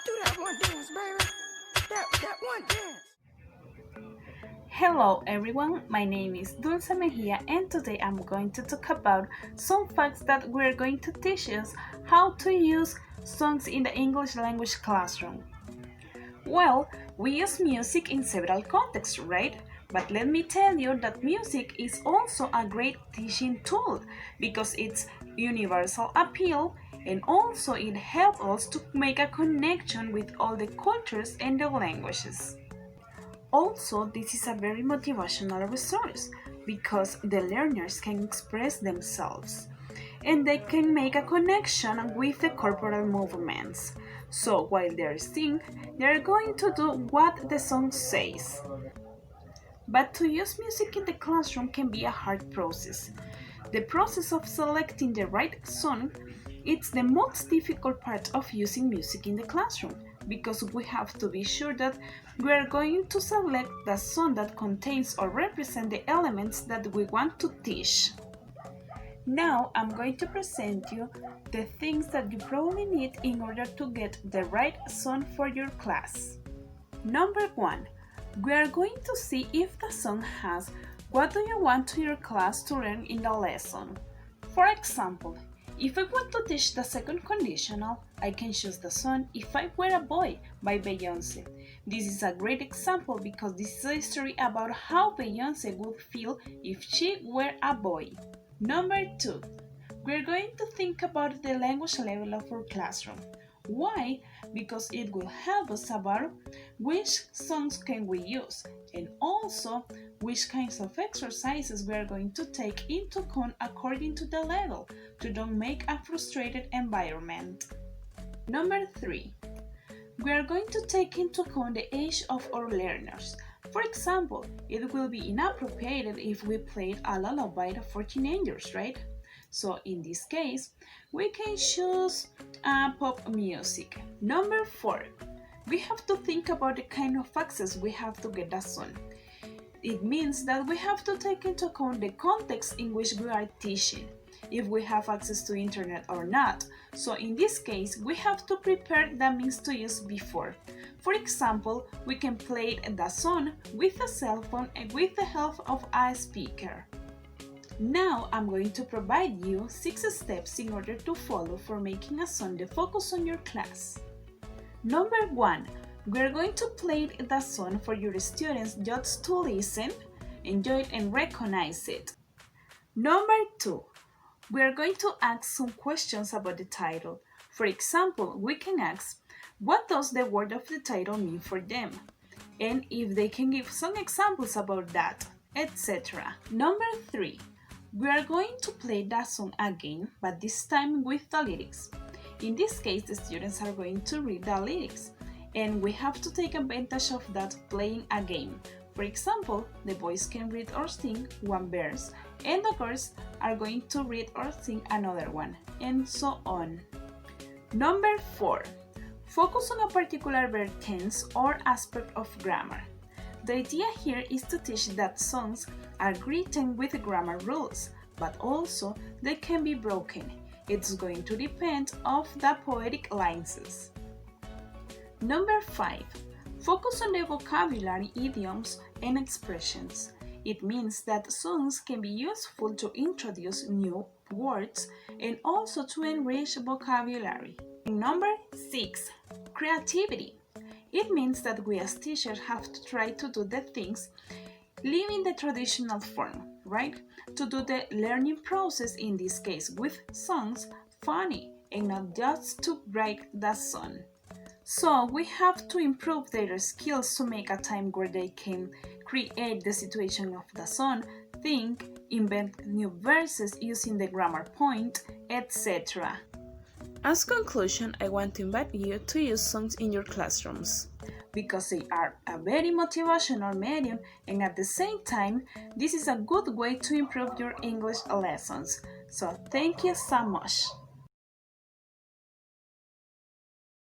Do that one dance, baby. That one dance. Hello everyone, my name is Dulce Mejia and today I'm going to talk about some facts that we're going to teach us how to use songs in the English language classroom. Well, we use music in several contexts, right? But let me tell you that music is also a great teaching tool because it's universal appeal and also it helps us to make a connection with all the cultures and the languages. Also, this is a very motivational resource because the learners can express themselves and they can make a connection with the corporal movements. So while they're singing, they're going to do what the song says. But to use music in the classroom can be a hard process. The process of selecting the right song it's the most difficult part of using music in the classroom because we have to be sure that we are going to select the song that contains or represents the elements that we want to teach. Now I'm going to present you the things that you probably need in order to get the right song for your class. Number 1. We are going to see if the song has what do you want your class to learn in the lesson. For example, if I want to teach the second conditional, I can choose the song If I Were a Boy by Beyoncé. This is a great example because this is a story about how Beyoncé would feel if she were a boy. Number 2. We're going to think about the language level of our classroom. Why? Because it will help us about which songs can we use and also which kinds of exercises we are going to take into account according to the level to don't make a frustrated environment. Number 3. We are going to take into account the age of our learners. For example, it will be inappropriate if we played a lullaby for teenagers, right? So in this case, we can choose pop music. Number 4. We have to think about the kind of access we have to get a song. It means that we have to take into account the context in which we are teaching, if we have access to internet or not. So in this case, we have to prepare the means to use before. For example, we can play the song with a cell phone and with the help of a speaker. Now I'm going to provide you 6 steps in order to follow for making a song the focus on your class. Number 1. We're going to play the song for your students just to listen, enjoy it and recognize it. Number 2. We're going to ask some questions about the title. For example, we can ask, what does the word of the title mean for them? And if they can give some examples about that, etc. Number 3. We are going to play that song again, but this time with the lyrics. In this case, the students are going to read the lyrics, and we have to take advantage of that playing a game. For example, the boys can read or sing one verse, and the girls are going to read or sing another one, and so on. Number 4. Focus on a particular verb tense or aspect of grammar. The idea here is to teach that songs are written with grammar rules, but also they can be broken. It's going to depend on the poetic license. Number 5. Focus on the vocabulary, idioms, and expressions. It means that songs can be useful to introduce new words and also to enrich vocabulary. Number 6. Creativity. It means that we as teachers have to try to do the things leaving the traditional form, right? To do the learning process, in this case with songs, funny and not just to break the song. So we have to improve their skills to make a time where they can create the situation of the song, think, invent new verses using the grammar point, etc. As conclusion, I want to invite you to use songs in your classrooms because they are a very motivational medium and at the same time, this is a good way to improve your English lessons. So thank you so much.